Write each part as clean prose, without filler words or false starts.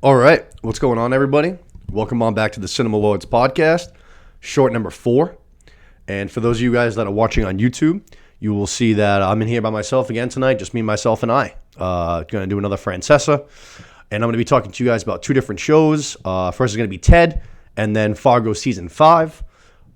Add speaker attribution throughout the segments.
Speaker 1: All right, what's going on, everybody? Welcome on back to the Cinema Lords podcast, short number 4. And for those of you guys that are watching on YouTube, you will see that I'm in here by myself again tonight, just me, myself, and I. Going to do another Francesa, and I'm going to be talking to you guys about 2 different shows. First is going to be Ted, and then Fargo Season 5.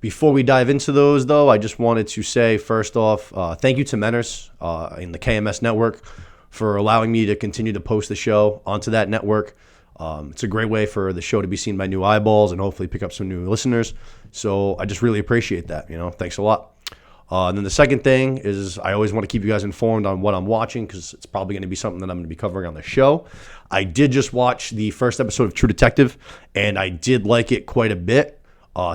Speaker 1: Before we dive into those, though, I just wanted to say, first off, thank you to Menners in the KMS network for allowing me to continue to post the show onto that network. It's a great way for the show to be seen by new eyeballs and hopefully pick up some new listeners. So I just really appreciate that. Thanks a lot. And then the second thing is I always want to keep you guys informed on what I'm watching because it's probably going to be something that I'm going to be covering on the show. I did just watch the first episode of True Detective, and I did like it quite a bit.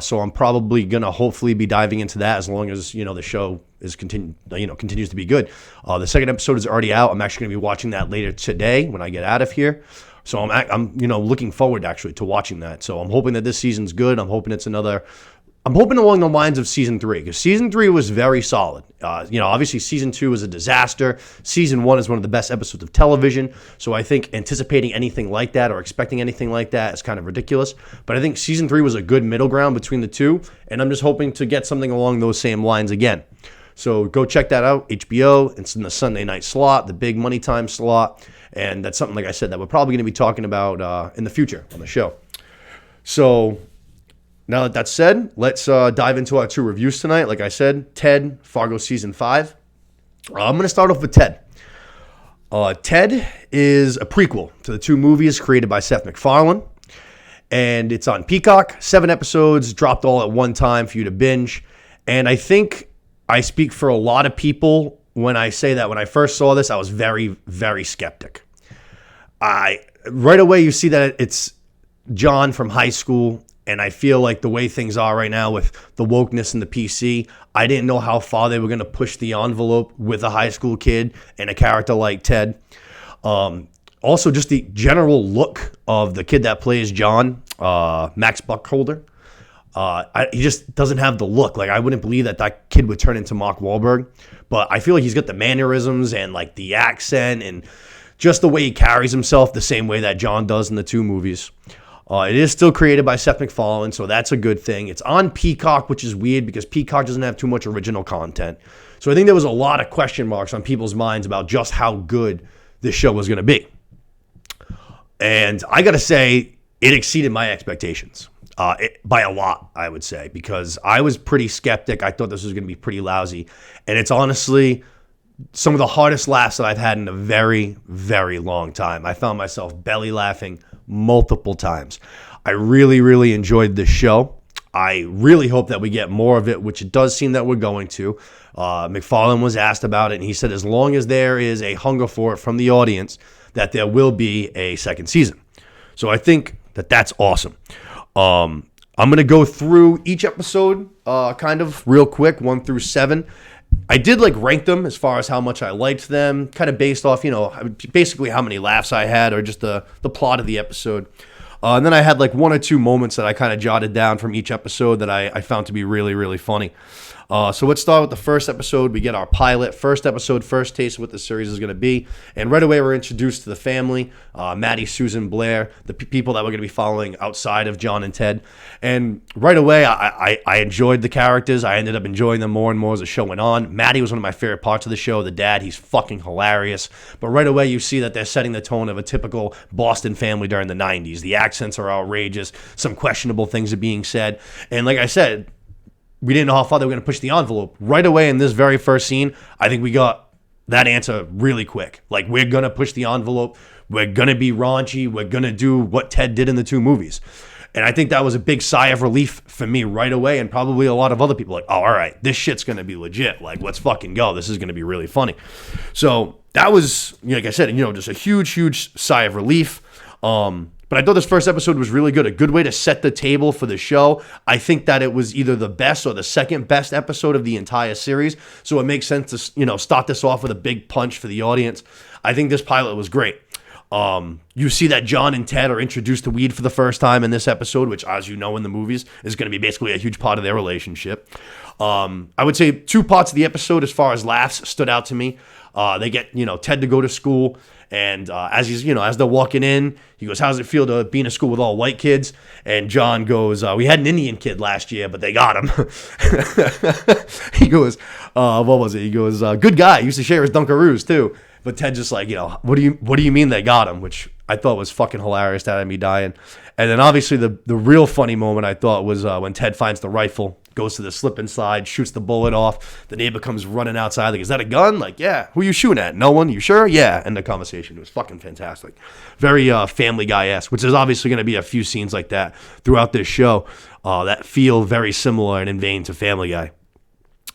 Speaker 1: So I'm probably going to hopefully be diving into that as long as, the show is continues to be good. The second episode is already out. I'm actually going to be watching that later today when I get out of here. So I'm looking forward actually to watching that. So I'm hoping that this season's good. I'm hoping along the lines of season 3 because season 3 was very solid. Obviously season 2 was a disaster. Season 1 is one of the best episodes of television. So I think anticipating anything like that or expecting anything like that is kind of ridiculous. But I think season 3 was a good middle ground between the two. And I'm just hoping to get something along those same lines again. So go check that out. HBO. It's in the Sunday night slot, the big money time slot. And that's something, like I said, that we're probably going to be talking about in the future on the show. So now that that's said, let's dive into our 2 reviews tonight. Like I said, Ted, Fargo Season 5. I'm going to start off with Ted. Ted is a prequel to the 2 movies created by Seth MacFarlane. And it's on Peacock. 7 episodes, dropped all at one time for you to binge. And I think I speak for a lot of people when I say that when I first saw this, I was very, very skeptic. Right away, you see that it's John from high school, and I feel like the way things are right now with the wokeness and the PC, I didn't know how far they were going to push the envelope with a high school kid and a character like Ted. Also, just the general look of the kid that plays John, Max Buckholder. He just doesn't have the look. Like, I wouldn't believe that kid would turn into Mark Wahlberg. But I feel like he's got the mannerisms and like the accent and just the way he carries himself the same way that John does in the 2 movies. It is still created by Seth MacFarlane, so that's a good thing. It's on Peacock, which is weird because Peacock doesn't have too much original content. So I think there was a lot of question marks on people's minds about just how good this show was going to be. And I got to say, it exceeded my expectations. By a lot, I would say, because I was pretty skeptic. I thought this was going to be pretty lousy. And it's honestly some of the hardest laughs that I've had in a very, very long time. I found myself belly laughing multiple times. I really, really enjoyed this show. I really hope that we get more of it, which it does seem that we're going to. MacFarlane was asked about it, and he said as long as there is a hunger for it from the audience, that there will be a second season. So I think that that's awesome. I'm going to go through each episode kind of real quick, 1 through 7. I did rank them as far as how much I liked them, kind of based off, basically how many laughs I had or just the plot of the episode. And then I had 1 or 2 moments that I kind of jotted down from each episode that I found to be really, really funny. So let's start with the first episode. We get our pilot. First episode, first taste of what the series is going to be. And right away, we're introduced to the family, Maddie, Susan, Blair, the people that we're going to be following outside of John and Ted. And right away, I enjoyed the characters. I ended up enjoying them more and more as the show went on. Maddie was one of my favorite parts of the show. The dad, he's fucking hilarious. But right away, you see that they're setting the tone of a typical Boston family during the 90s. The accents are outrageous. Some questionable things are being said. And like I said, we didn't know how far they were going to push the envelope. Right away in this very first scene, I think we got that answer really quick. We're going to push the envelope. We're going to be raunchy. We're going to do what Ted did in the 2 movies. And I think that was a big sigh of relief for me right away, and probably a lot of other people all right, this shit's going to be legit. Let's fucking go. This is going to be really funny. So that was, like I said, just a huge, huge sigh of relief. But I thought this first episode was really good. A good way to set the table for the show. I think that it was either the best or the second best episode of the entire series. So it makes sense to, start this off with a big punch for the audience. I think this pilot was great. You see that John and Ted are introduced to weed for the first time in this episode, which, as you know in the movies, is going to be basically a huge part of their relationship. I would say 2 parts of the episode as far as laughs stood out to me. They get, Ted to go to school, And as they're walking in, he goes, "How's it feel to be in a school with all white kids?" And John goes, "We had an Indian kid last year, but they got him." He goes, "What was it?" He goes, "Good guy. He used to share his Dunkaroos too." But Ted's just like, what do you mean they got him? Which I thought was fucking hilarious. That had me dying. And then obviously the real funny moment I thought was when Ted finds the rifle, goes to the slip and slide, shoots the bullet off. The neighbor comes running outside like, "Is that a gun?" Like, "Yeah." "Who are you shooting at?" "No one." "You sure?" "Yeah." And the conversation was fucking fantastic. Very Family Guy-esque, which is obviously going to be a few scenes like that throughout this show that feel very similar and in vein to Family Guy.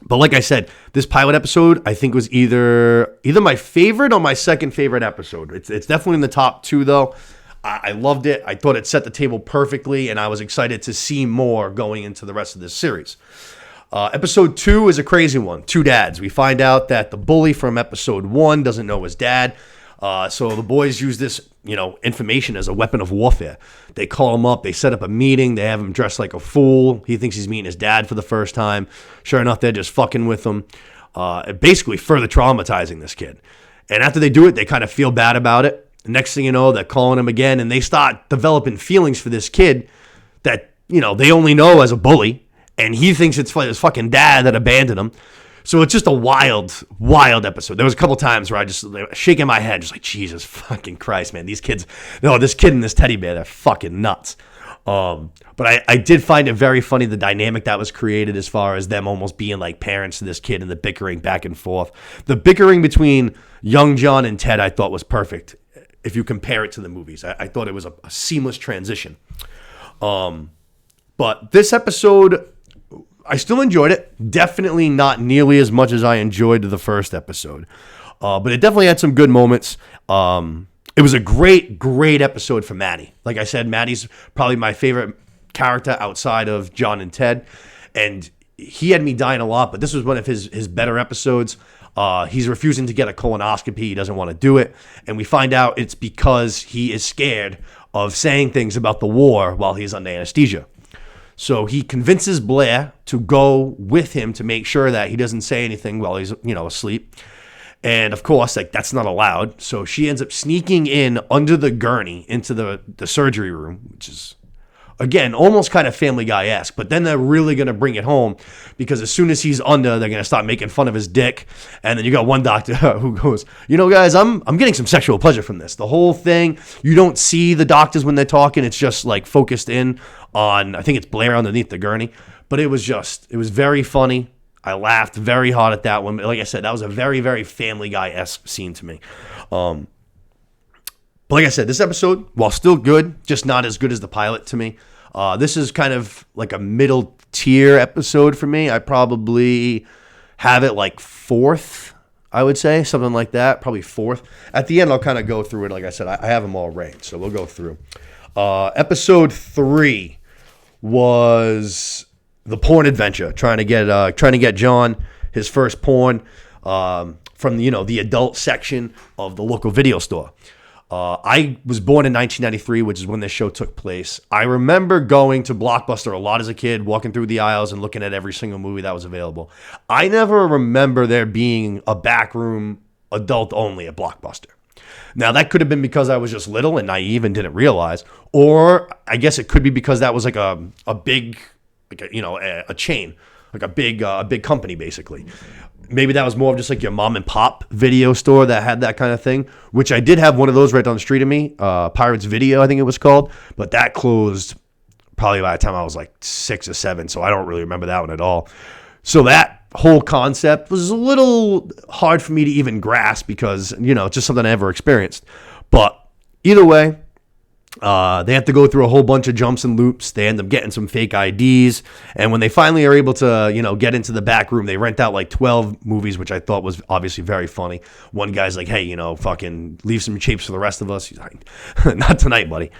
Speaker 1: But like I said, this pilot episode, I think, was either my favorite or my second favorite episode. It's definitely in the top two, though. I loved it. I thought it set the table perfectly, and I was excited to see more going into the rest of this series. Episode 2 is a crazy one. Two dads. We find out that the bully from episode 1 doesn't know his dad. So the boys use this, information as a weapon of warfare. They call him up. They set up a meeting. They have him dressed like a fool. He thinks he's meeting his dad for the first time. Sure enough, they're just fucking with him. Basically further traumatizing this kid. And after they do it, they kind of feel bad about it. The next thing you know, they're calling him again, and they start developing feelings for this kid that, they only know as a bully. And he thinks it's his fucking dad that abandoned him. So it's just a wild, wild episode. There was a couple times where I just shaking my head, just like, Jesus fucking Christ, man. This kid and this teddy bear, they're fucking nuts. But I did find it very funny, the dynamic that was created as far as them almost being like parents to this kid and the bickering back and forth. The bickering between young John and Ted, I thought, was perfect if you compare it to the movies. I thought it was a seamless transition. But this episode, I still enjoyed it. Definitely not nearly as much as I enjoyed the first episode. But it definitely had some good moments. It was a great, great episode for Maddie. Like I said, Maddie's probably my favorite character outside of John and Ted. And he had me dying a lot, but this was one of his better episodes. He's refusing to get a colonoscopy. He doesn't want to do it. And we find out it's because he is scared of saying things about the war while he's under anesthesia. So he convinces Blair to go with him to make sure that he doesn't say anything while he's, asleep. And of course, that's not allowed. So she ends up sneaking in under the gurney into the surgery room, which is, again, almost kind of Family Guy-esque. But then they're really going to bring it home because as soon as he's under, they're going to start making fun of his dick. And then you got one doctor who goes, guys, I'm getting some sexual pleasure from this. The whole thing, you don't see the doctors when they're talking. It's just like focused in on, I think it's Blair underneath the gurney. But it was very funny. I laughed very hard at that one. But like I said, that was a very, very Family Guy-esque scene to me. But like I said, this episode, while still good, just not as good as the pilot to me. This is kind of like a middle tier episode for me. I probably have it like fourth, I would say, something like that, probably fourth. At the end, I'll kind of go through it. Like I said, I have them all ranked, so we'll go through. Episode 3 was the porn adventure, trying to get John his first porn from the adult section of the local video store. I was born in 1993, which is when this show took place. I remember going to Blockbuster a lot as a kid, walking through the aisles and looking at every single movie that was available. I never remember there being a backroom adult only at Blockbuster. Now, that could have been because I was just little and naive and didn't realize, or I guess it could be because that was like a big, a chain, like a big company, basically. Maybe that was more of just like your mom and pop video store that had that kind of thing, which I did have one of those right down the street of me, Pirates Video, I think it was called, but that closed probably by the time I was like 6 or 7, so I don't really remember that one at all. So that whole concept was a little hard for me to even grasp because, it's just something I never experienced. But either way, they have to go through a whole bunch of jumps and loops. They end up getting some fake IDs. And when they finally are able to, get into the back room, they rent out like 12 movies, which I thought was obviously very funny. One guy's like, hey, fucking leave some shapes for the rest of us. He's like, not tonight, buddy.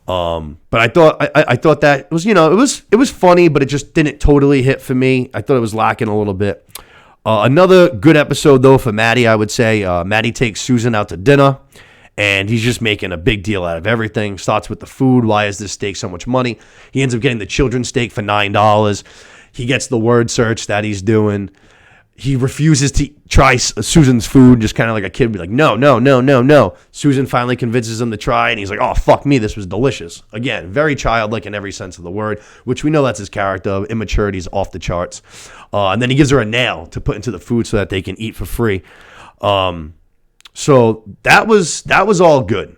Speaker 1: But I thought that was, it was funny, but it just didn't totally hit for me. I thought it was lacking a little bit. Another good episode, though, for Maddie, I would say. Maddie takes Susan out to dinner. And he's just making a big deal out of everything. Starts with the food. Why is this steak so much money? He ends up getting the children's steak for $9. He gets the word search that he's doing. he refuses to try Susan's food, just kind of like a kid, be like, no, no, no, no, no. Susan finally convinces him to try, and he's like, oh, fuck me, this was delicious. Again, very childlike in every sense of the word, which we know that's his character. Immaturity is off the charts. And then he gives her a nail to put into the food so that they can eat for free. So that was all good.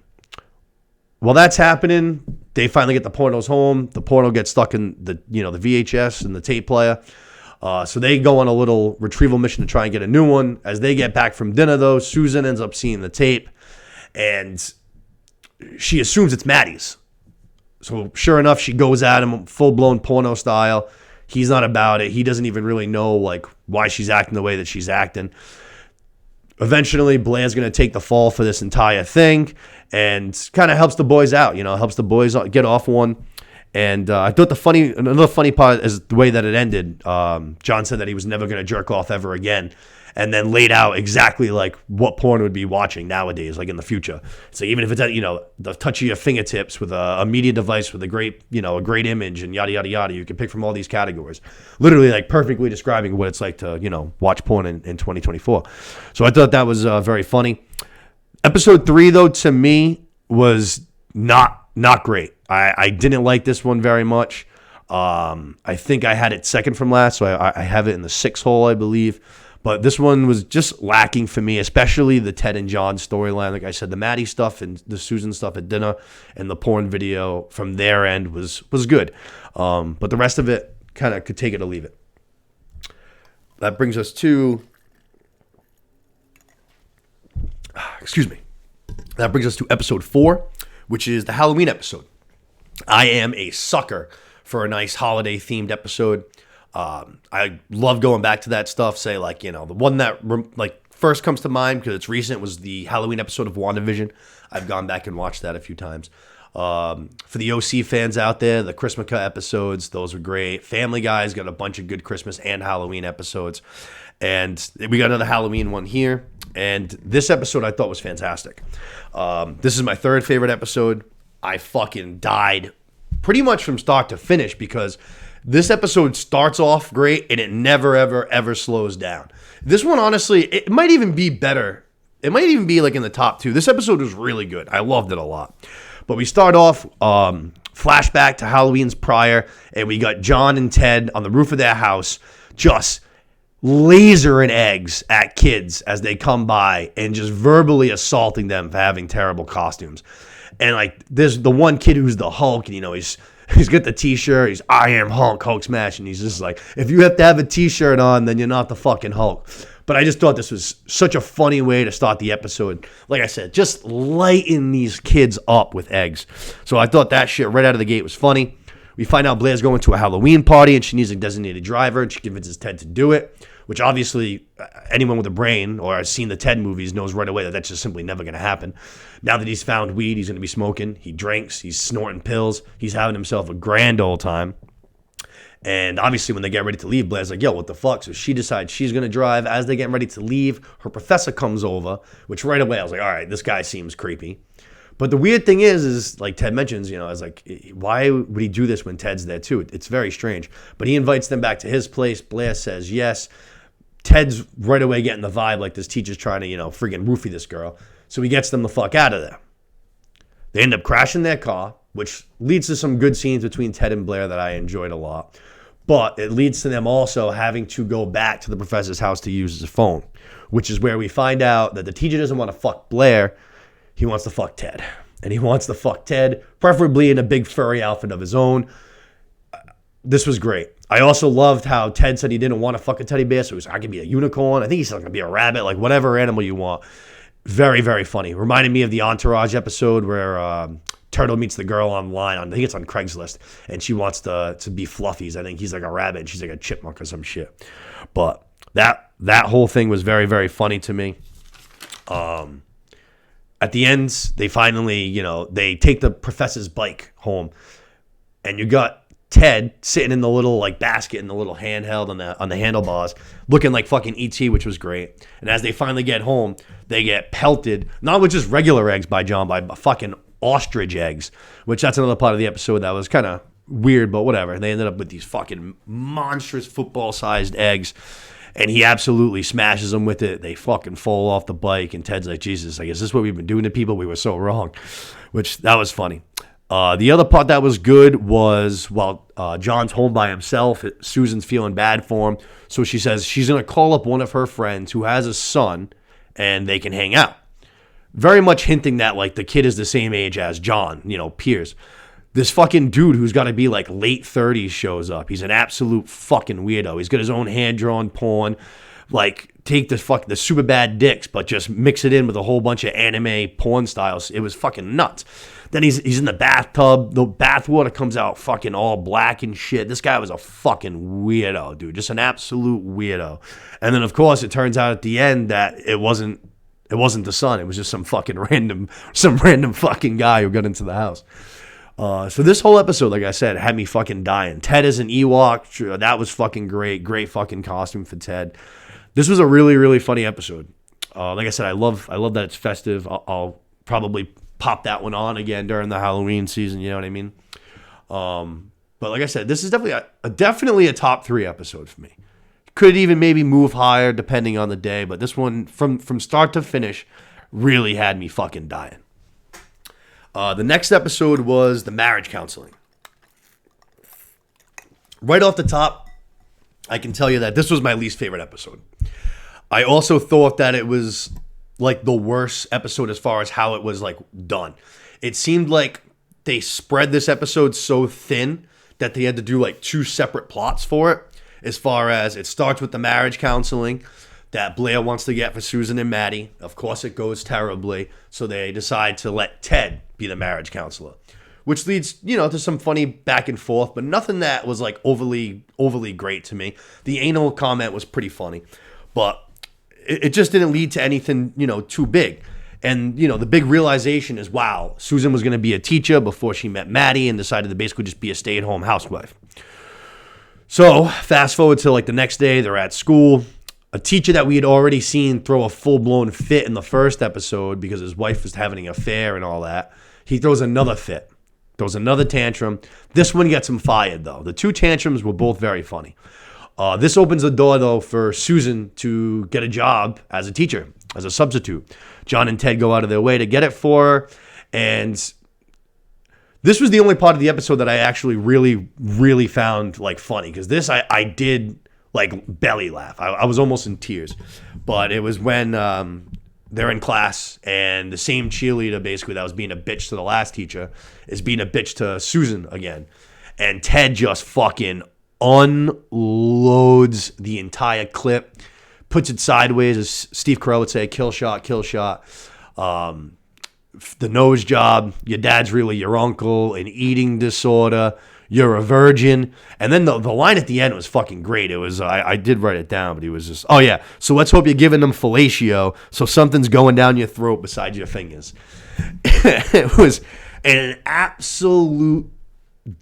Speaker 1: While that's happening, they finally get the pornos home. The porno gets stuck in the VHS and the tape player. So they go on a little retrieval mission to try and get a new one. As they get back from dinner, though, Susan ends up seeing the tape, and she assumes it's Maddie's. So sure enough, she goes at him full-blown porno style. He's not about it. He doesn't even really know like why she's acting the way that she's acting. Eventually, Blair's going to take the fall for this entire thing and kind of helps the boys out, helps the boys get off one. And I thought another funny part is the way that it ended. John said that he was never going to jerk off ever again, and then laid out exactly like what porn would be watching nowadays, like in the future. So even if it's at, the touch of your fingertips with a media device with a great image and yada, yada, yada, you can pick from all these categories. Literally like perfectly describing what it's like to, watch porn in 2024. So I thought that was very funny. Episode 3, though, to me was not great. I didn't like this one very much. I think I had it second from last, so I have it in the 6th hole, I believe. But this one was just lacking for me, especially the Ted and John storyline. Like I said, the Maddie stuff and the Susan stuff at dinner and the porn video from their end was good. But the rest of it kind of could take it or leave it. That brings us to... That brings us to episode 4, which is the Halloween episode. I am a sucker for a nice holiday-themed episode. I love going back to that stuff. Say, like, the one that first comes to mind because it's recent was the Halloween episode of WandaVision. I've gone back and watched that a few times. For the OC fans out there, the Christmasa episodes, those were great. Family Guy's got a bunch of good Christmas and Halloween episodes. And we got another Halloween one here. And this episode I thought was fantastic. This is my 3rd favorite episode. I fucking died pretty much from start to finish because this episode starts off great and it never, ever, ever slows down. This one, honestly, it might even be better. It might even be like in the top 2. This episode was really good. I loved it a lot. But we start off, flashback to Halloween's prior, and we got John and Ted on the roof of their house just lasering eggs at kids as they come by and just verbally assaulting them for having terrible costumes. And like there's the one kid who's the Hulk, and he's got the t-shirt, he's I am Hulk smash, and he's just like, if you have to have a t-shirt on, then you're not the fucking Hulk. But I just thought this was such a funny way to start the episode. Like I said, just lighten these kids up with eggs. So I thought that shit right out of the gate was funny. We find out Blair's going to a Halloween party and she needs a designated driver, and she convinces Ted to do it, which obviously anyone with a brain or has seen the Ted movies knows right away that that's just simply never going to happen. Now that he's found weed, he's going to be smoking. He drinks. He's snorting pills. He's having himself a grand old time. And obviously when they get ready to leave, Blair's like, yo, what the fuck? So she decides she's going to drive. As they get ready to leave, her professor comes over, which right away I was like, all right, this guy seems creepy. But the weird thing is like Ted mentions, I was like, why would he do this when Ted's there too? It's very strange. But he invites them back to his place. Blair says yes. Ted's right away getting the vibe like this teacher's trying to, friggin' roofie this girl. So he gets them the fuck out of there. They end up crashing their car, which leads to some good scenes between Ted and Blair that I enjoyed a lot. But it leads to them also having to go back to the professor's house to use his phone, which is where we find out that the teacher doesn't want to fuck Blair. He wants to fuck Ted. And he wants to fuck Ted, preferably in a big furry outfit of his own. This was great. I also loved how Ted said he didn't want to fuck a teddy bear, so he was like, I could be a unicorn. I think he said I could be a rabbit, like whatever animal you want. Very, very funny. Reminded me of the Entourage episode where Turtle meets the girl online. I think it's on Craigslist, and she wants to be fluffies. I think he's like a rabbit, and she's like a chipmunk or some shit. But that whole thing was very, very funny to me. At the end, they finally, they take the professor's bike home, and you got Ted sitting in the little like basket in the little handheld on the handlebars, looking like fucking E.T., which was great. And as they finally get home, they get pelted, not with just regular eggs by John, by fucking ostrich eggs, which that's another part of the episode that was kind of weird, but whatever. They ended up with these fucking monstrous football-sized eggs. And he absolutely smashes them with it. They fucking fall off the bike. And Ted's like, Jesus, I guess this is what we've been doing to people? We were so wrong. Which, that was funny. The other part that was good was while John's home by himself, Susan's feeling bad for him. So she says she's going to call up one of her friends who has a son and they can hang out. Very much hinting that like the kid is the same age as John, Pierce. This fucking dude who's got to be like late 30s shows up. He's an absolute fucking weirdo. He's got his own hand-drawn porn. Like, take the super bad dicks, but just mix it in with a whole bunch of anime porn styles. It was fucking nuts. Then he's in the bathtub. The bathwater comes out fucking all black and shit. This guy was a fucking weirdo, dude. Just an absolute weirdo. And then, of course, it turns out at the end that it wasn't the son. It was just some random fucking guy who got into the house. So this whole episode, like I said, had me fucking dying. Ted is an Ewok. That was fucking great. Great fucking costume for Ted. This was a really, really funny episode. Like I said, I love that it's festive. I'll probably pop that one on again during the Halloween season. You know what I mean? But like I said, this is definitely a top 3 episode for me. Could even maybe move higher depending on the day. But this one, from start to finish, really had me fucking dying. The next episode was the marriage counseling. Right off the top, I can tell you that this was my least favorite episode. I also thought that it was like the worst episode as far as how it was like done. It seemed like they spread this episode so thin that they had to do like 2 separate plots for it. As far as it starts with the marriage counseling that Blair wants to get for Susan and Maddie. Of course, it goes terribly. So they decide to let Ted be the marriage counselor, which leads, to some funny back and forth, but nothing that was like overly great to me. The anal comment was pretty funny, but it just didn't lead to anything, too big. And, the big realization is, wow, Susan was going to be a teacher before she met Maddie and decided to basically just be a stay-at-home housewife. So fast forward to like the next day, they're at school. A teacher that we had already seen throw a full-blown fit in the first episode because his wife was having an affair and all that. He throws another fit, throws another tantrum. This one gets him fired, though. The 2 tantrums were both very funny. This opens the door, though, for Susan to get a job as a teacher, as a substitute. John and Ted go out of their way to get it for her, and this was the only part of the episode that I actually really, really found like funny, because this I did like belly laugh. I was almost in tears. But it was when they're in class and the same cheerleader basically that was being a bitch to the last teacher is being a bitch to Susan again. And Ted just fucking unloads the entire clip, puts it sideways, as Steve Carell would say, kill shot, kill shot. The nose job, your dad's really your uncle, an eating disorder, you're a virgin. And then the line at the end was fucking great. It was, I did write it down, but he was just, oh yeah, so let's hope you're giving them fellatio, so something's going down your throat besides your fingers. It was an absolute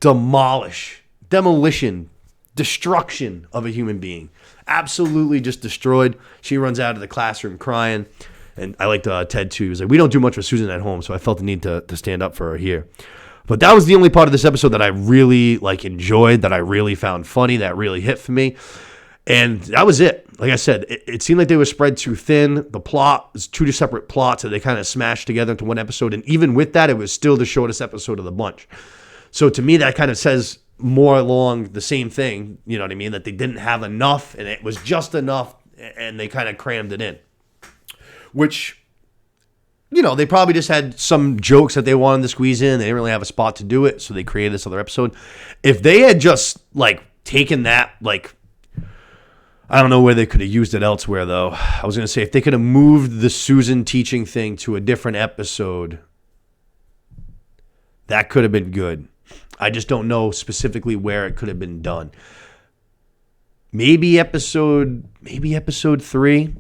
Speaker 1: demolition, destruction of a human being. Absolutely just destroyed. She runs out of the classroom crying. And I liked Ted too. He was like, we don't do much with Susan at home, so I felt the need to stand up for her here. But that was the only part of this episode that I really enjoyed, that I really found funny, that really hit for me. And that was it. Like I said, it seemed like they were spread too thin. The plot was 2 separate plots that they kind of smashed together into one episode. And even with that, it was still the shortest episode of the bunch. So to me, that kind of says more along the same thing, you know what I mean? That they didn't have enough, and it was just enough, and they kind of crammed it in. Which, they probably just had some jokes that they wanted to squeeze in. They didn't really have a spot to do it, so they created this other episode. If they had just, taken that, I don't know where they could have used it elsewhere, though. I was going to say, if they could have moved the Susan teaching thing to a different episode, that could have been good. I just don't know specifically where it could have been done. Maybe episode 3.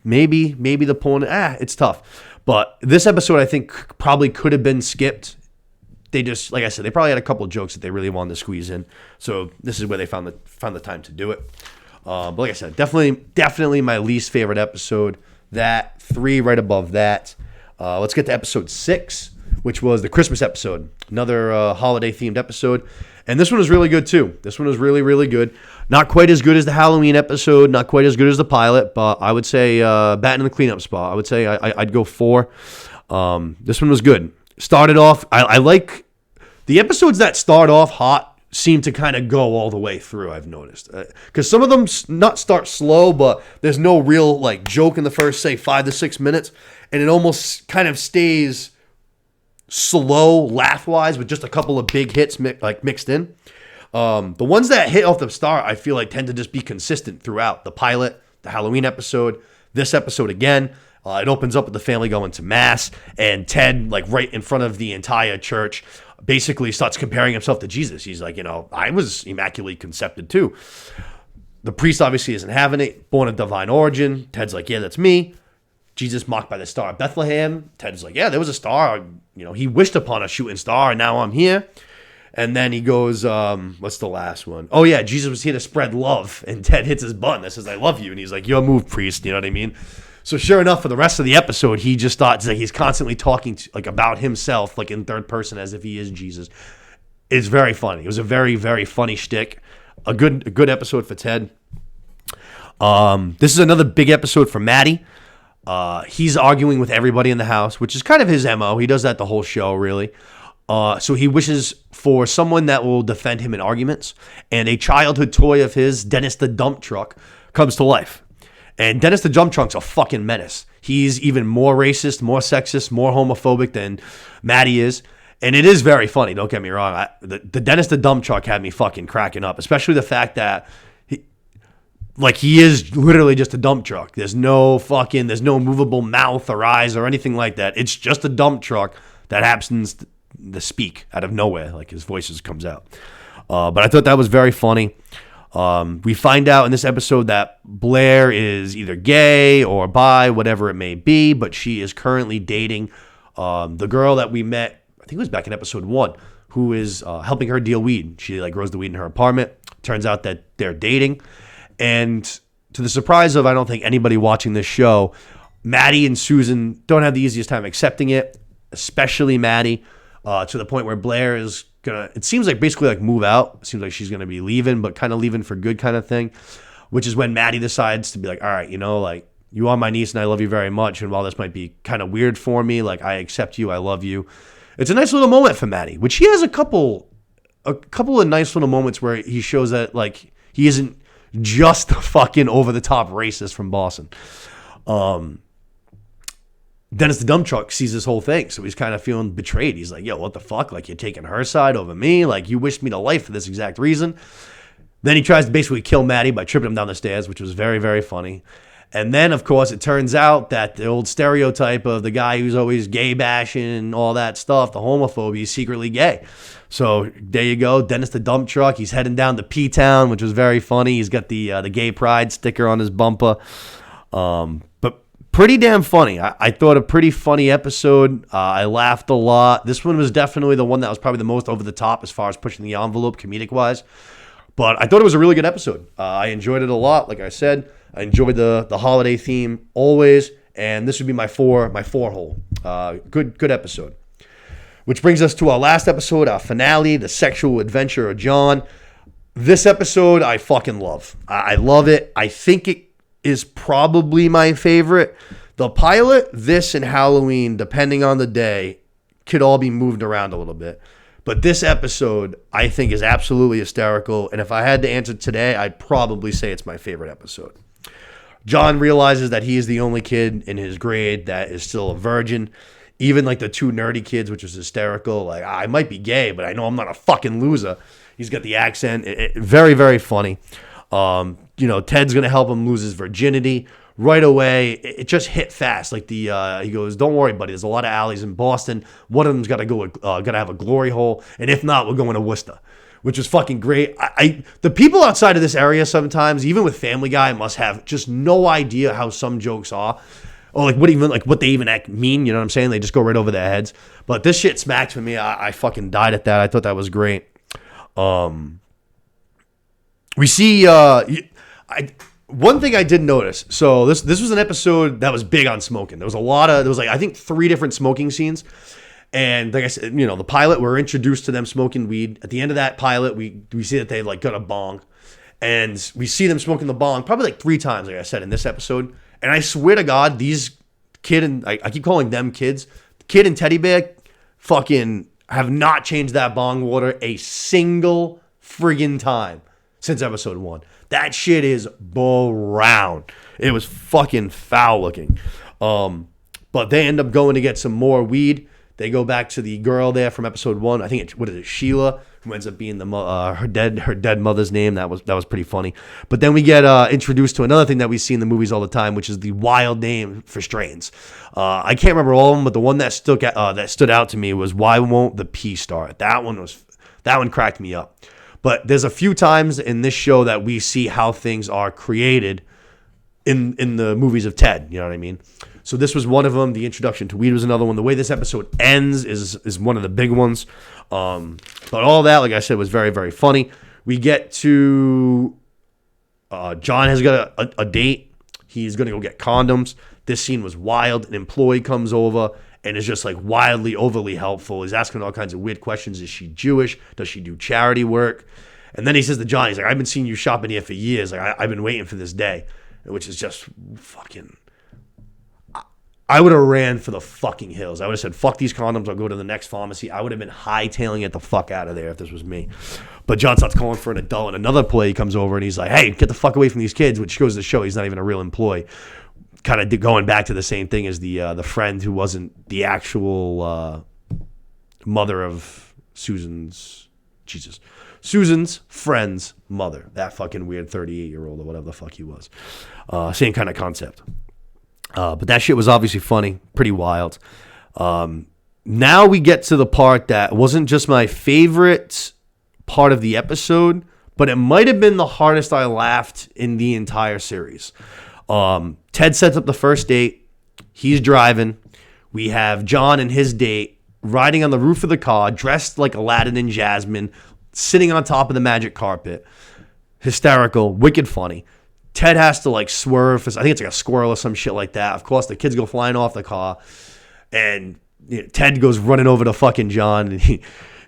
Speaker 1: Maybe the point. It's tough. But this episode, I think, probably could have been skipped. They just, like I said, they probably had a couple of jokes that they really wanted to squeeze in. So this is where they found the time to do it. But like I said, definitely my least favorite episode. That 3 right above that. Let's get to episode 6, which was the Christmas episode, another holiday-themed episode. And this one was really good, too. This one was really, really good. Not quite as good as the Halloween episode, not quite as good as the pilot, but I would say batting in the cleanup spot. I would say I'd go 4. This one was good. Started off, I like the episodes that start off hot seem to kind of go all the way through, I've noticed. Because some of them not start slow, but there's no real like joke in the first, say, 5 to 6 minutes. And it almost kind of stays slow, laugh-wise, with just a couple of big hits mixed in. The ones that hit off the start, I feel like, tend to just be consistent throughout. The pilot, the Halloween episode, this episode again. It opens up with the family going to mass, and Ted, like right in front of the entire church, basically starts comparing himself to Jesus. He's like, I was immaculately conceived too. The priest obviously isn't having it. Born of divine origin. Ted's like, yeah, that's me. Jesus mocked by the star of Bethlehem. Ted's like, yeah, there was a star. He wished upon a shooting star, and now I'm here. And then he goes, what's the last one? Oh, yeah, Jesus was here to spread love. And Ted hits his button that says, I love you. And he's like, your move, priest. You know what I mean? So sure enough, for the rest of the episode, he just thought like he's constantly talking about himself, like in third person, as if he is Jesus. It's very funny. It was a very, very funny shtick. A good episode for Ted. This is another big episode for Maddie. He's arguing with everybody in the house, which is kind of his MO. He does that the whole show, really. So he wishes for someone that will defend him in arguments. And a childhood toy of his, Dennis the Dump Truck, comes to life. And Dennis the Dump Truck's a fucking menace. He's even more racist, more sexist, more homophobic than Maddie is. And it is very funny, don't get me wrong. The Dennis the Dump Truck had me fucking cracking up, especially the fact that he is literally just a dump truck. There's no movable mouth or eyes or anything like that. It's just a dump truck that happens to speak out of nowhere, like his voice just comes out. But I thought that was very funny. We find out in this episode that Blair is either gay or bi, whatever it may be, but she is currently dating the girl that we met, I think it was back in episode 1, who is helping her deal weed. She grows the weed in her apartment. Turns out that they're dating. And to the surprise of, I don't think anybody watching this show, Maddie and Susan don't have the easiest time accepting it, especially Maddie, to the point where Blair is it seems like basically move out. It seems like she's gonna be leaving, but kind of leaving for good kind of thing, which is when Maddie decides to be like, all right, you are my niece and I love you very much, and while this might be kind of weird for me, I accept you, I love you. It's a nice little moment for Maddie, which he has a couple of nice little moments where he shows that he isn't just a fucking over the top racist from Boston. Dennis the Dump Truck sees this whole thing, so he's kind of feeling betrayed. He's like, yo, what the fuck? You're taking her side over me? You wished me to life for this exact reason. Then he tries to basically kill Maddie by tripping him down the stairs, which was very, very funny. And then, of course, it turns out that the old stereotype of the guy who's always gay bashing and all that stuff, the homophobia, is secretly gay. So there you go, Dennis the Dump Truck. He's heading down to P-Town, which was very funny. He's got the gay pride sticker on his bumper. But pretty damn funny. I thought a pretty funny episode. I laughed a lot. This one was definitely the one that was probably the most over the top as far as pushing the envelope comedic-wise. But I thought it was a really good episode. I enjoyed it a lot, like I said. I enjoyed the holiday theme always, and this would be my four hole. Good episode. Which brings us to our last episode, our finale, The Sexual Adventure of John. This episode I fucking love. I love it. I think it is probably my favorite. The pilot, this, and Halloween, depending on the day, could all be moved around a little bit. But this episode, I think, is absolutely hysterical. And if I had to answer today, I'd probably say it's my favorite episode. John realizes that he is the only kid in his grade that is still a virgin. Even the two nerdy kids, which was hysterical. I might be gay, but I know I'm not a fucking loser. He's got the accent. Very, very funny. Ted's going to help him lose his virginity. Right away, it just hit fast. He goes, don't worry, buddy. There's a lot of alleys in Boston. One of them's got to have a glory hole. And if not, we're going to Worcester, which was fucking great. The people outside of this area sometimes, even with Family Guy, must have just no idea how some jokes are. Or what they even mean, you know what I'm saying? They just go right over their heads. But this shit smacked for me. I fucking died at that. I thought that was great. We see one thing I did notice. So this was an episode that was big on smoking. There was I think 3 different smoking scenes. And like I said, the pilot, we're introduced to them smoking weed. At the end of that pilot, we see that they like got a bong. And we see them smoking the bong probably like 3 times, like I said, in this episode. And I swear to God, these kid and I keep calling them kids, Kid and Teddy Bear fucking have not changed that bong water a single friggin' time since episode 1. That shit is brown. It was fucking foul looking. But they end up going to get some more weed. They go back to the girl there from episode 1. I think Sheila, who ends up being her dead mother's name. That was pretty funny. But then we get introduced to another thing that we see in the movies all the time, which is the wild name for strains. I can't remember all of them, but the one that stood out to me was Why Won't the Pea Start? That one cracked me up. But there's a few times in this show that we see how things are created in the movies of Ted. You know what I mean? So this was one of them. The introduction to weed was another one. The way this episode ends is one of the big ones. But all that, like I said, was very, very funny. We get to John has got a date. He's going to go get condoms. This scene was wild. An employee comes over and is just like wildly, overly helpful. He's asking all kinds of weird questions. Is she Jewish? Does she do charity work? And then he says to John, he's like, I've been seeing you shopping here for years. Like I've been waiting for this day, which is just fucking... I would have ran for the fucking hills. I would have said, fuck these condoms. I'll go to the next pharmacy. I would have been hightailing it the fuck out of there if this was me. But John starts calling for an adult, and another employee comes over, and he's like, hey, get the fuck away from these kids, which goes to show he's not even a real employee. Kind of going back to the same thing as the friend who wasn't the actual mother of Susan's friend's mother. That fucking weird 38-year-old or whatever the fuck he was. Same kind of concept. But that shit was obviously funny, pretty wild. Now we get to the part that wasn't just my favorite part of the episode, but it might have been the hardest I laughed in the entire series. Ted sets up the first date. He's driving. We have John and his date riding on the roof of the car, dressed like Aladdin and Jasmine, sitting on top of the magic carpet. Hysterical, wicked funny. Ted has to like swerve. I think it's like a squirrel or some shit like that. Of course, the kids go flying off the car, and Ted goes running over to fucking John. And he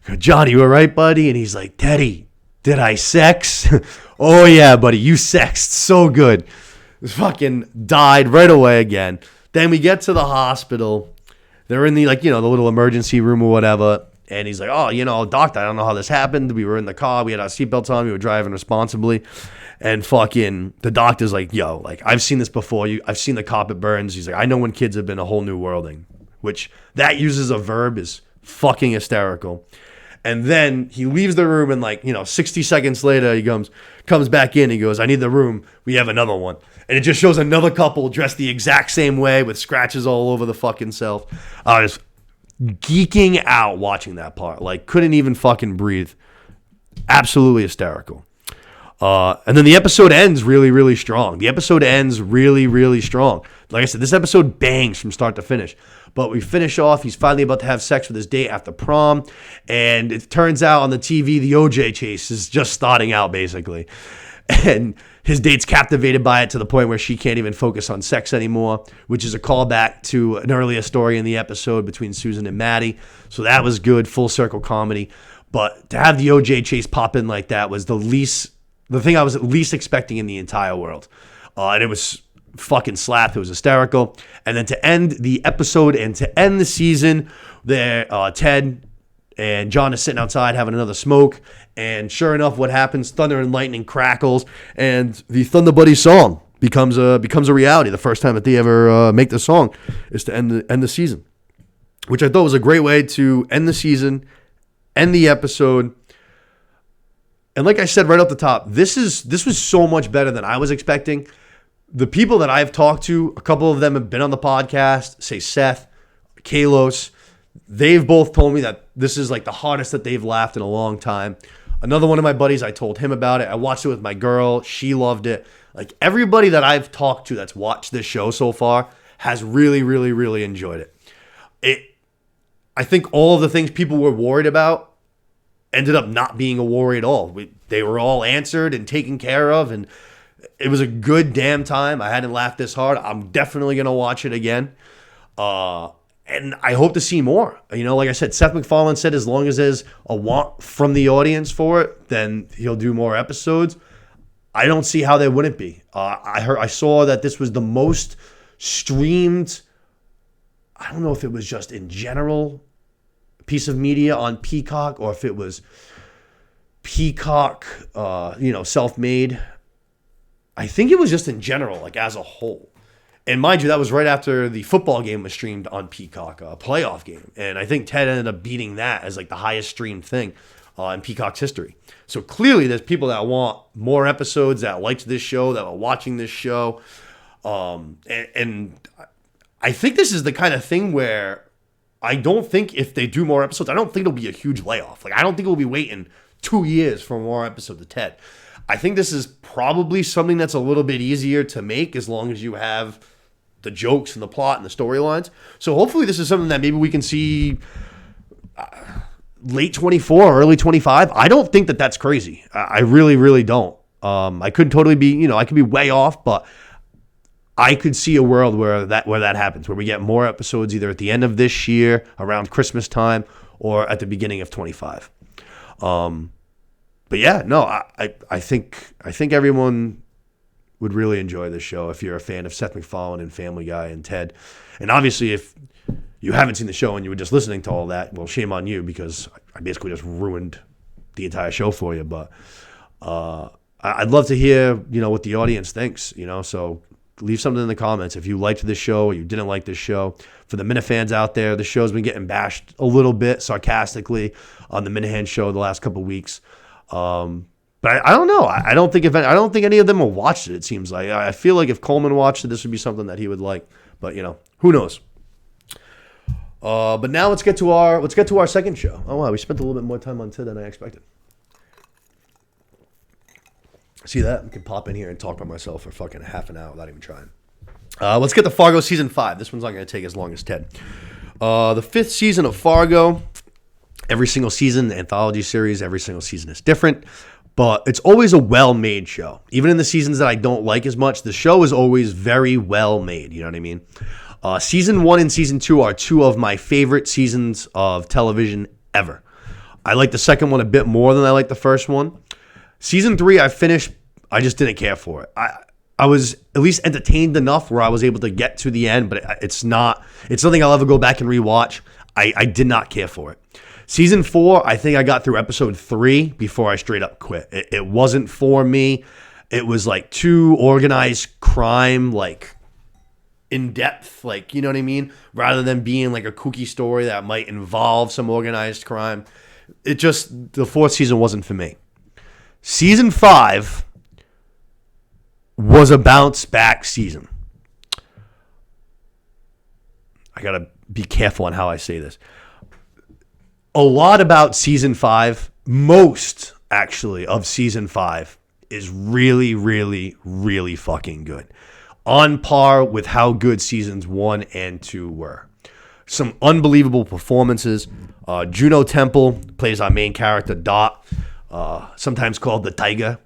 Speaker 1: goes, John, you all right, buddy? And he's like, Teddy, did I sex? Oh yeah, buddy, you sexed so good. Fucking died right away again. Then we get to the hospital. They're in the the little emergency room or whatever. And he's like, oh, doctor, I don't know how this happened. We were in the car. We had our seatbelts on. We were driving responsibly. And fucking the doctor's like, yo, like, I've seen this before. I've seen the carpet burns. He's like, I know when kids have been a whole new worlding, which that uses a verb is fucking hysterical. And then he leaves the room and 60 seconds later, he comes back in. He goes, I need the room. We have another one. And it just shows another couple dressed the exact same way with scratches all over the fucking self. I was geeking out watching that part. Like, couldn't even fucking breathe. Absolutely hysterical. And then the episode ends really, really strong. Like I said, this episode bangs from start to finish. But we finish off. He's finally about to have sex with his date after prom. And it turns out on the TV, the OJ chase is just starting out, basically. And his date's captivated by it to the point where she can't even focus on sex anymore, which is a callback to an earlier story in the episode between Susan and Maddie. So that was good, full circle comedy. But to have the OJ chase pop in like that was the thing I was least expecting in the entire world. And it was fucking slapped. It was hysterical. And then to end the episode and to end the season, Ted and John is sitting outside having another smoke. And sure enough, what happens? Thunder and lightning crackles, and the Thunder Buddy song becomes a reality. The first time that they ever make the song is to end the season, which I thought was a great way to end the season, end the episode. And like I said right off the top, this was so much better than I was expecting. The people that I've talked to, a couple of them have been on the podcast, say Seth, Kalos. They've both told me that this is like the hardest that they've laughed in a long time. Another one of my buddies, I told him about it. I watched it with my girl. She loved it. Like everybody that I've talked to that's watched this show so far has really, really, really enjoyed it. I think all of the things people were worried about ended up not being a worry at all. They were all answered and taken care of, and it was a good damn time. I hadn't laughed this hard. I'm definitely going to watch it again. And I hope to see more. Like I said, Seth MacFarlane said as long as there's a want from the audience for it, then he'll do more episodes. I don't see how there wouldn't be. I saw that this was the most streamed, I don't know if it was just in general, piece of media on Peacock or if it was Peacock, self-made. I think it was just in general, like as a whole. And mind you, that was right after the football game was streamed on Peacock, a playoff game. And I think Ted ended up beating that as like the highest streamed thing in Peacock's history. So clearly there's people that want more episodes, that liked this show, that were watching this show. And I think this is the kind of thing where I don't think if they do more episodes, I don't think it'll be a huge layoff. Like, I don't think we'll be waiting 2 years for more episodes of Ted. I think this is probably something that's a little bit easier to make as long as you have the jokes and the plot and the storylines. So hopefully this is something that maybe we can see late 24, early 25. I don't think that that's crazy. I really, really don't. I could totally be, I could be way off, but I could see a world where that happens, where we get more episodes either at the end of this year, around Christmas time, or at the beginning of 25. But yeah, no, I think everyone would really enjoy this show if you're a fan of Seth MacFarlane and Family Guy and Ted. And obviously, if you haven't seen the show and you were just listening to all that, well, shame on you, because I basically just ruined the entire show for you. But I'd love to hear, what the audience thinks, so leave something in the comments if you liked this show or you didn't like this show. For the Minifans out there, the show's been getting bashed a little bit sarcastically on the Minahan show the last couple of weeks. But I don't know. I don't think any of them will watch it. It seems like I feel like if Coleman watched it, this would be something that he would like. But who knows? But now let's get to our second show. Oh wow, we spent a little bit more time on Ted than I expected. See that? I can pop in here and talk by myself for fucking half an hour without even trying. Let's get to Fargo season 5. This one's not going to take as long as Ted. The 5th season of Fargo. Every single season, the anthology series, every single season is different. But it's always a well-made show. Even in the seasons that I don't like as much, the show is always very well-made. You know what I mean? Season 1 and Season 2 are 2 of my favorite seasons of television ever. I like the second one a bit more than I like the first one. Season 3, I finished. I just didn't care for it. I was at least entertained enough where I was able to get to the end, but it's nothing I'll ever go back and rewatch. I did not care for it. Season 4, I think I got through episode 3 before I straight up quit. It wasn't for me. It was like too organized crime, like in depth, like, you know what I mean? Rather than being like a kooky story that might involve some organized crime. The 4th season wasn't for me. Season 5 was a bounce back season. I got to be careful on how I say this. A lot about season 5, most actually of season 5, is really, really, really fucking good. On par with how good seasons 1 and 2 were. Some unbelievable performances. Juno Temple plays our main character, Dot, sometimes called the Tiger.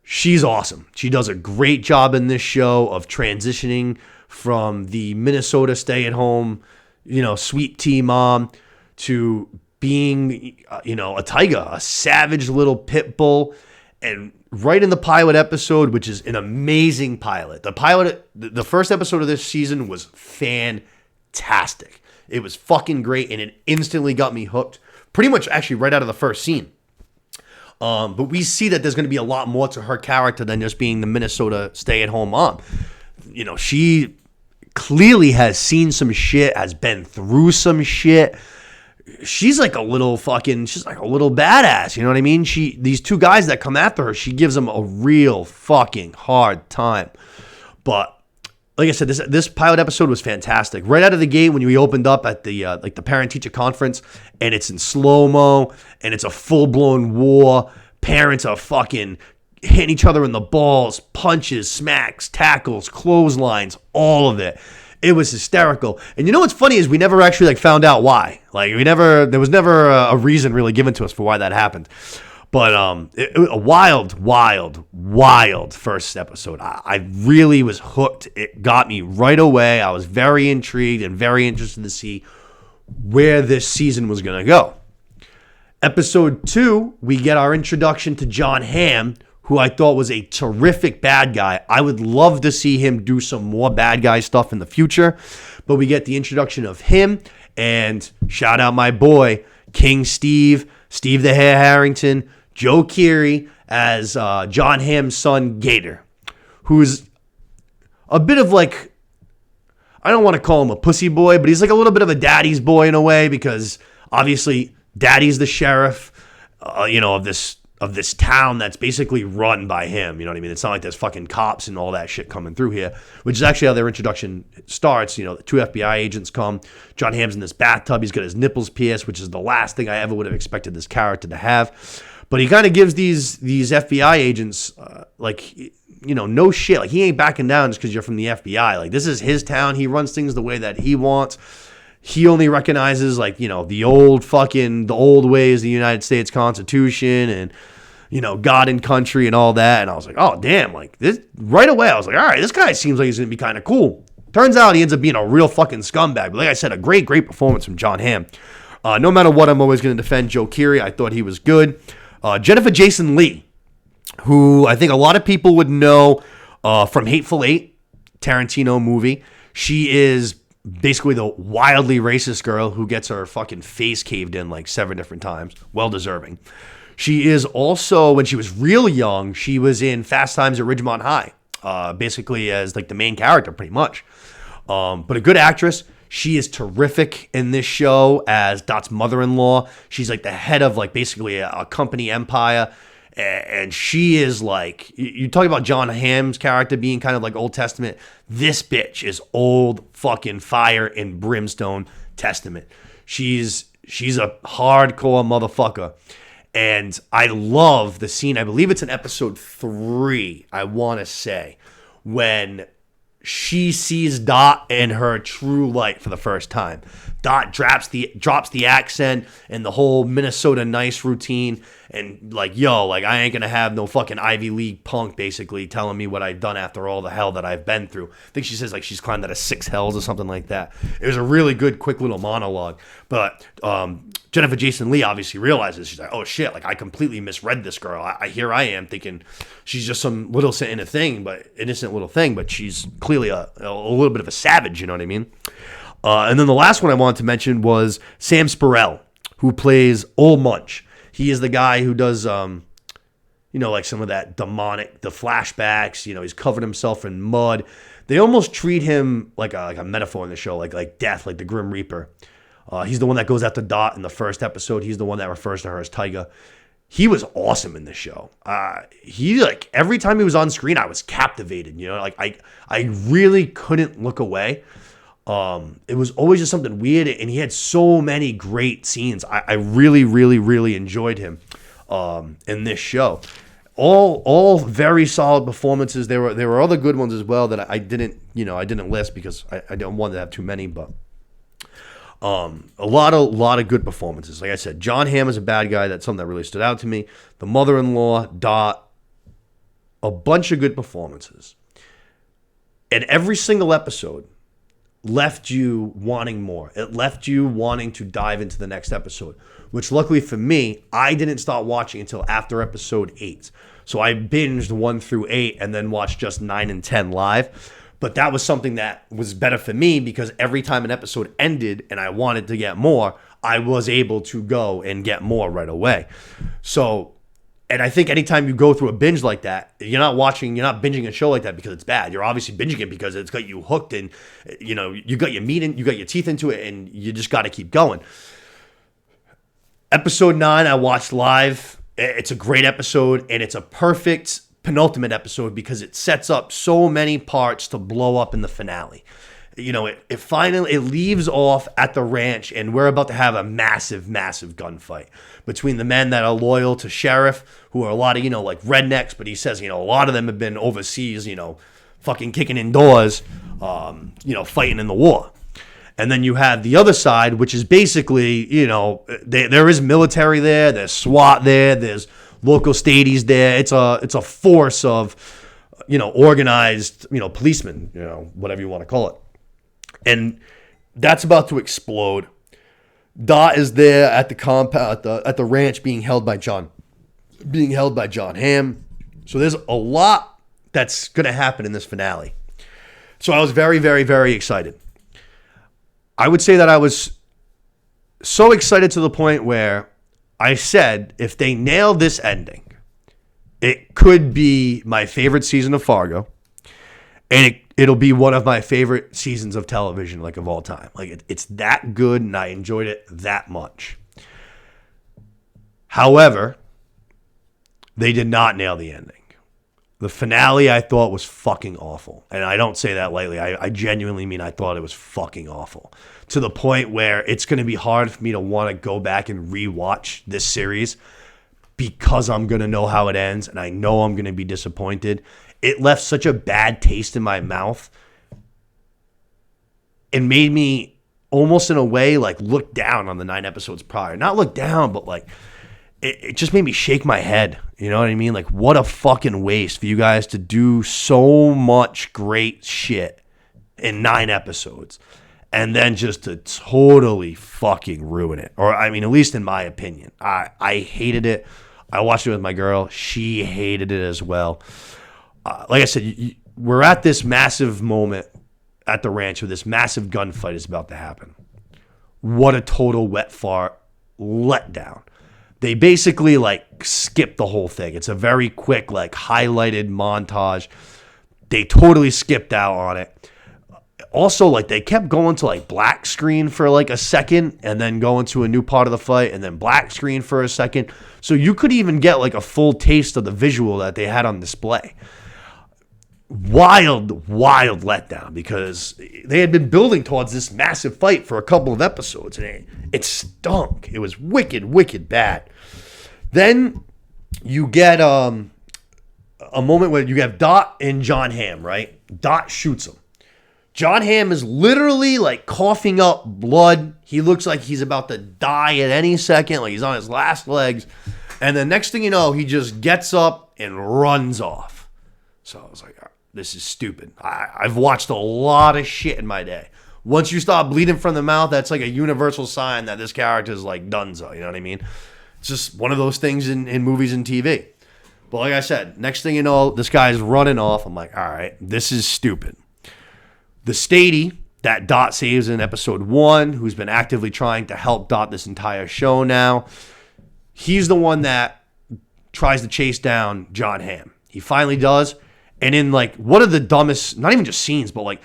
Speaker 1: She's awesome. She does a great job in this show of transitioning from the Minnesota stay-at-home, sweet tea mom to being, a tiger, a savage little pit bull. And right in the pilot episode, which is an amazing pilot. The first episode of this season was fantastic. It was fucking great, and it instantly got me hooked. Pretty much actually right out of the first scene. But we see that there's going to be a lot more to her character than just being the Minnesota stay-at-home mom. She clearly has seen some shit, has been through some shit. She's like a little badass, you know what I mean? These 2 guys that come after her, she gives them a real fucking hard time. But like I said, this pilot episode was fantastic. Right out of the gate, when we opened up at the the parent-teacher conference, and it's in slow-mo, and it's a full-blown war. Parents are fucking hitting each other in the balls, punches, smacks, tackles, clotheslines, all of it. It was hysterical. And what's funny is we never actually found out why. There was never a reason really given to us for why that happened. But it was a wild first episode. I really was hooked. It got me right away. I was very intrigued and very interested to see where this season was going to go. Episode 2, we get our introduction to John Hamm, who I thought was a terrific bad guy. I would love to see him do some more bad guy stuff in the future. But we get the introduction of him, and shout out my boy, King Steve the Hair Harrington, Joe Keery as John Hamm's son, Gator, who's a bit of like, I don't want to call him a pussy boy, but he's like a little bit of a daddy's boy in a way, because obviously daddy's the sheriff, of this town that's basically run by him. You know what I mean? It's not like there's fucking cops and all that shit coming through here, which is actually how their introduction starts. The 2 FBI agents come. John Hamm's in this bathtub. He's got his nipples pierced, which is the last thing I ever would have expected this character to have. But he kind of gives these FBI agents, no shit. Like, he ain't backing down just because you're from the FBI. Like, this is his town. He runs things the way that he wants. He only recognizes, the old ways, the United States Constitution and, God and country and all that. And I was like, oh, damn. Like, this right away, I was like, all right, this guy seems like he's going to be kind of cool. Turns out he ends up being a real fucking scumbag. But like I said, a great performance from John Hamm. No matter what, I'm always going to defend Joe Keery. I thought he was good. Jennifer Jason Leigh, who I think a lot of people would know from Hateful Eight, Tarantino movie. She is basically the wildly racist girl who gets her fucking face caved in like 7 different times. Well deserving. She is also, when she was real young, she was in Fast Times at Ridgemont High, basically as like the main character pretty much. But a good actress. She is terrific in this show as Dot's mother-in-law. She's like the head of like basically a company empire. And she is like, you talk about John Hamm's character being kind of like Old Testament. This bitch is old fucking fire and brimstone Testament. She's a hardcore motherfucker. And I love the scene. I believe it's in episode 3, I want to say, when she sees Dot in her true light for the first time. Dot drops the accent and the whole Minnesota nice routine, and like, I ain't gonna have no fucking Ivy League punk basically telling me what I've done after all the hell that I've been through. I think she says like she's climbed out of 6 hells or something like that. It was a really good, quick little monologue. But Jennifer Jason Leigh obviously realizes, she's like, oh shit, like I completely misread this girl. I am thinking she's just some little innocent little thing, but she's clearly a little bit of a savage, you know what I mean? And then the last one I wanted to mention was Sam Spurrell, who plays Old Munch. He is the guy who does, like some of that demonic, the flashbacks. He's covered himself in mud. They almost treat him like a metaphor in the show, like death, like the Grim Reaper. He's the one that goes after Dot in the first episode. He's the one that refers to her as Tiger. He was awesome in this show. He every time he was on screen, I was captivated. I really couldn't look away. It was always just something weird, and he had so many great scenes. I really, really, really enjoyed him in this show. All very solid performances. There were other good ones as well that I didn't list because I don't want to have too many, but a lot of good performances. Like I said, John Hamm is a bad guy. That's something that really stood out to me. The mother-in-law, Dot, a bunch of good performances. And every single episode left you wanting more. It left you wanting to dive into the next episode, which luckily for me, I didn't start watching until after episode 8. So I binged 1 through 8 and then watched just 9 and 10 live. But that was something that was better for me because every time an episode ended and I wanted to get more, I was able to go and get more right away. So, and I think anytime you go through a binge like that, you're not binging a show like that because it's bad. You're obviously binging it because it's got you hooked and, you got your meat in, you got your teeth into it, and you just got to keep going. Episode 9, I watched live. It's a great episode, and it's a perfect penultimate episode because it sets up so many parts to blow up in the finale. It finally leaves off at the ranch, and we're about to have a massive gunfight between the men that are loyal to Sheriff, who are a lot of, like rednecks, but he says, a lot of them have been overseas, fucking kicking in doors, fighting in the war. And then you have the other side, which is basically, there is military there, there's SWAT there, there's local stadies there. It's a force of, organized, policemen, whatever you want to call it. And that's about to explode. Dot is there at the compound, at the ranch, being held by John Hamm. So there's a lot that's going to happen in this finale. So I was very, very, very excited. I would say that I was so excited to the point where I said, if they nail this ending, it could be my favorite season of Fargo, and it'll be one of my favorite seasons of television, like, of all time. Like, it's that good, and I enjoyed it that much. However, they did not nail the ending. The finale, I thought, was fucking awful. And I don't say that lightly. I genuinely mean I thought it was fucking awful. To the point where it's going to be hard for me to want to go back and rewatch this series because I'm going to know how it ends, and I know I'm going to be disappointed. It left such a bad taste in my mouth. It made me almost in a way like look down on the 9 episodes prior. Not look down, but like it just made me shake my head. You know what I mean? Like, what a fucking waste for you guys to do so much great shit in 9 episodes and then just to totally fucking ruin it. Or, I mean, at least in my opinion. I hated it. I watched it with my girl. She hated it as well. Like I said, we're at this massive moment at the ranch where this massive gunfight is about to happen. What a total wet fart letdown. They basically, like, skip the whole thing. It's a very quick, like, highlighted montage. They totally skipped out on it. Also, like, they kept going to, like, black screen for, like, a second and then going to a new part of the fight and then black screen for a second. So you could even get, like, a full taste of the visual that they had on display. Wild letdown, because they had been building towards this massive fight for a couple of episodes, and it stunk. It was wicked bad. Then you get a moment where you have Dot and John Hamm, right? Dot shoots him. John Hamm is literally like coughing up blood. He looks like he's about to die at any second, like he's on his last legs. And the next thing you know, he just gets up and runs off. So I was like, this is stupid. I've watched a lot of shit in my day. Once you start bleeding from the mouth, that's like a universal sign that this character is like donezo. You know what I mean? It's just one of those things in movies and TV. But like I said, next thing you know, this guy's running off. I'm like, all right, this is stupid. The Stady that Dot saves in episode 1, who's been actively trying to help Dot this entire show now, he's the one that tries to chase down John Hamm. He finally does. And in, like, one of the dumbest, not even just scenes, but, like,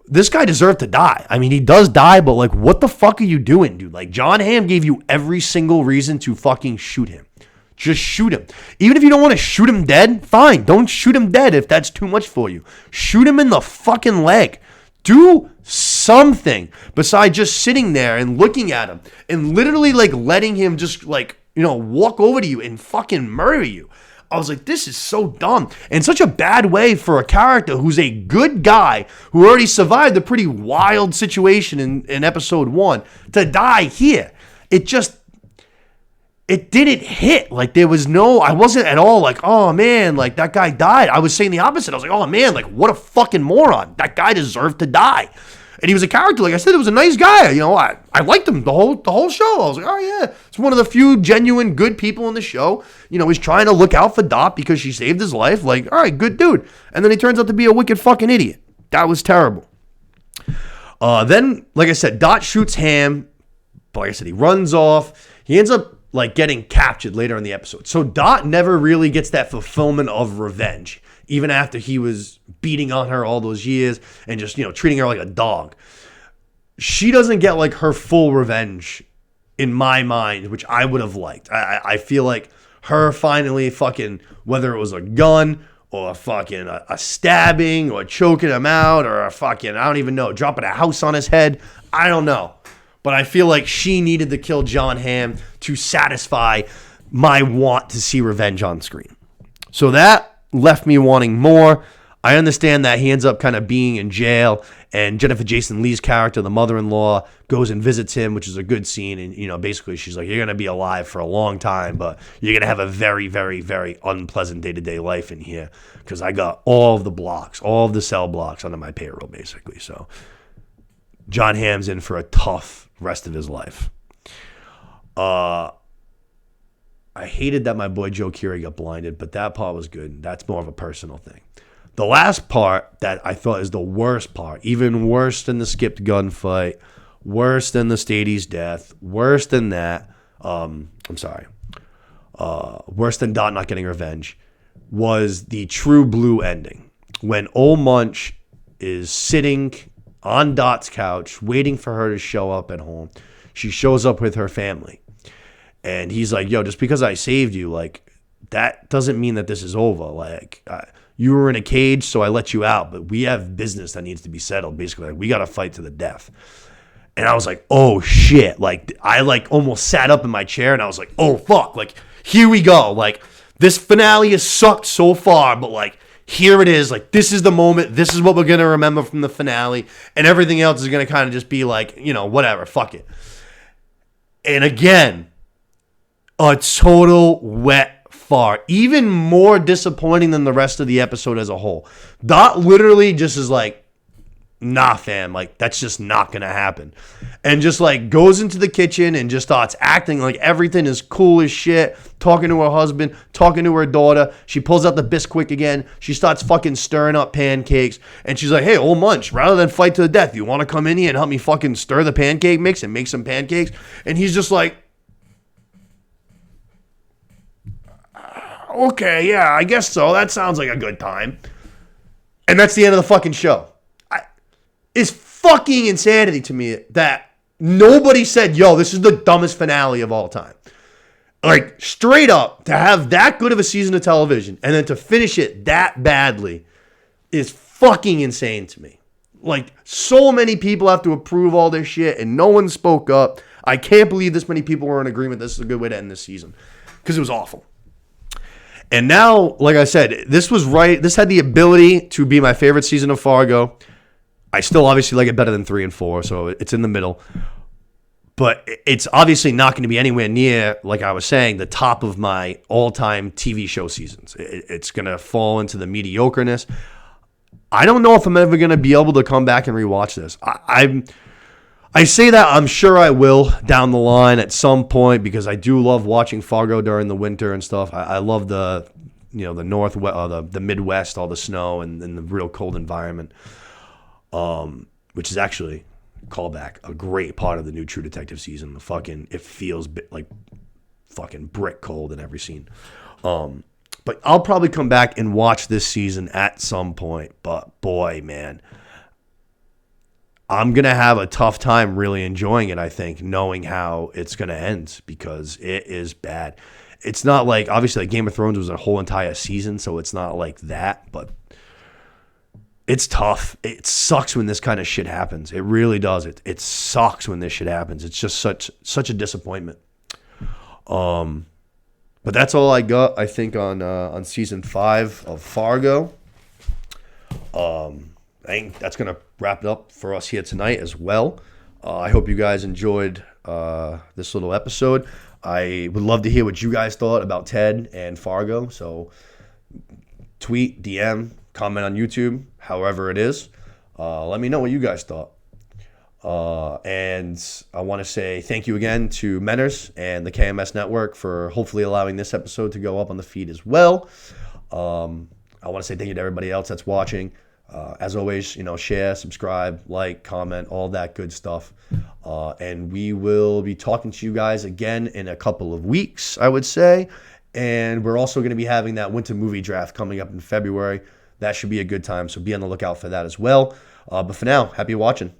Speaker 1: this guy deserved to die. I mean, he does die, but, like, what the fuck are you doing, dude? Like, John Hamm gave you every single reason to fucking shoot him. Just shoot him. Even if you don't want to shoot him dead, fine. Don't shoot him dead if that's too much for you. Shoot him in the fucking leg. Do something besides just sitting there and looking at him and literally, like, letting him just, like, walk over to you and fucking murder you. I was like, this is so dumb. And such a bad way for a character who's a good guy who already survived a pretty wild situation in episode 1 to die here. It didn't hit. Like, I wasn't at all like, oh man, like that guy died. I was saying the opposite. I was like, oh man, like what a fucking moron. That guy deserved to die. And he was a character, like I said, it was a nice guy. I liked him the whole show. I was like, oh yeah, it's one of the few genuine good people in the show. He's trying to look out for Dot because she saved his life. Like, all right, good dude. And then he turns out to be a wicked fucking idiot. That was terrible. Then, like I said, Dot shoots Hamm. But like I said, he runs off. He ends up like getting captured later in the episode. So Dot never really gets that fulfillment of revenge, even after he was beating on her all those years and just, treating her like a dog. She doesn't get like her full revenge in my mind, which I would have liked. I feel like her finally fucking, whether it was a gun or fucking a stabbing or choking him out or a fucking, I don't even know, dropping a house on his head. I don't know. But I feel like she needed to kill John Hamm to satisfy my want to see revenge on screen. So that left me wanting more. I understand that he ends up kind of being in jail, and Jennifer Jason Leigh's character, the mother-in-law, goes and visits him, which is a good scene. And, basically she's like, you're going to be alive for a long time, but you're going to have a very, very, very unpleasant day-to-day life in here because I got all of the blocks, all of the cell blocks under my payroll, basically. So John Hamm's in for a tough rest of his life. I hated that my boy Joe Keery got blinded, but that part was good. That's more of a personal thing. The last part that I thought is the worst part, even worse than the skipped gunfight, worse than the Stadi's death, worse than that, worse than Dot not getting revenge, was the True Blue ending. When Old Munch is sitting on Dot's couch, waiting for her to show up at home. She shows up with her family. And he's like, yo, just because I saved you, like, that doesn't mean that this is over. Like, you were in a cage, so I let you out, but we have business that needs to be settled. Basically, like, we got to fight to the death. And I was like, oh, shit. Like, I, like, almost sat up in my chair, and I was like, oh, fuck. Like, here we go. Like, this finale has sucked so far, but, like, here it is. Like, this is the moment. This is what we're going to remember from the finale. And everything else is going to kind of just be like, whatever. Fuck it. And again, a total wet fart. Even more disappointing than the rest of the episode as a whole. Dot literally just is like, nah, fam. Like, that's just not going to happen. And just, like, goes into the kitchen and just starts acting like everything is cool as shit. Talking to her husband, talking to her daughter. She pulls out the Bisquick again. She starts fucking stirring up pancakes. And she's like, hey, Old Munch, rather than fight to the death, you want to come in here and help me fucking stir the pancake mix and make some pancakes? And he's just like, okay, yeah, I guess so. That sounds like a good time. And that's the end of the fucking show. It's fucking insanity to me that nobody said, yo, this is the dumbest finale of all time. Like, straight up, to have that good of a season of television and then to finish it that badly is fucking insane to me. Like, so many people have to approve all this shit and no one spoke up. I can't believe this many people were in agreement this is a good way to end this season because it was awful. And now, like I said, this was right. This had the ability to be my favorite season of Fargo. I still obviously like it better than 3 and 4, so it's in the middle. But it's obviously not going to be anywhere near, like I was saying, the top of my all-time TV show seasons. It's going to fall into the mediocreness. I don't know if I'm ever going to be able to come back and rewatch this. I say that I'm sure I will down the line at some point because I do love watching Fargo during the winter and stuff. I love the Northwest, the Midwest, all the snow and the real cold environment, which is actually, callback, a great part of the new True Detective season. It feels like fucking brick cold in every scene. But I'll probably come back and watch this season at some point. But boy, man, I'm going to have a tough time really enjoying it, I think, knowing how it's going to end because it is bad. It's not like, obviously, like Game of Thrones was a whole entire season, so it's not like that, but it's tough. It sucks when this kind of shit happens. It really does. It sucks when this shit happens. It's just such a disappointment. But that's all I got, I think, on season 5 of Fargo. I think that's going to wrap it up for us here tonight as well. I hope you guys enjoyed this little episode. I would love to hear what you guys thought about Ted and Fargo. So tweet, DM, comment on YouTube, however it is. Let me know what you guys thought. And I want to say thank you again to Menners and the KMS Network for hopefully allowing this episode to go up on the feed as well. I want to say thank you to everybody else that's watching. As always, share, subscribe, like, comment, all that good stuff. And we will be talking to you guys again in a couple of weeks, I would say. And we're also going to be having that winter movie draft coming up in February. That should be a good time, so be on the lookout for that as well. But for now, happy watching.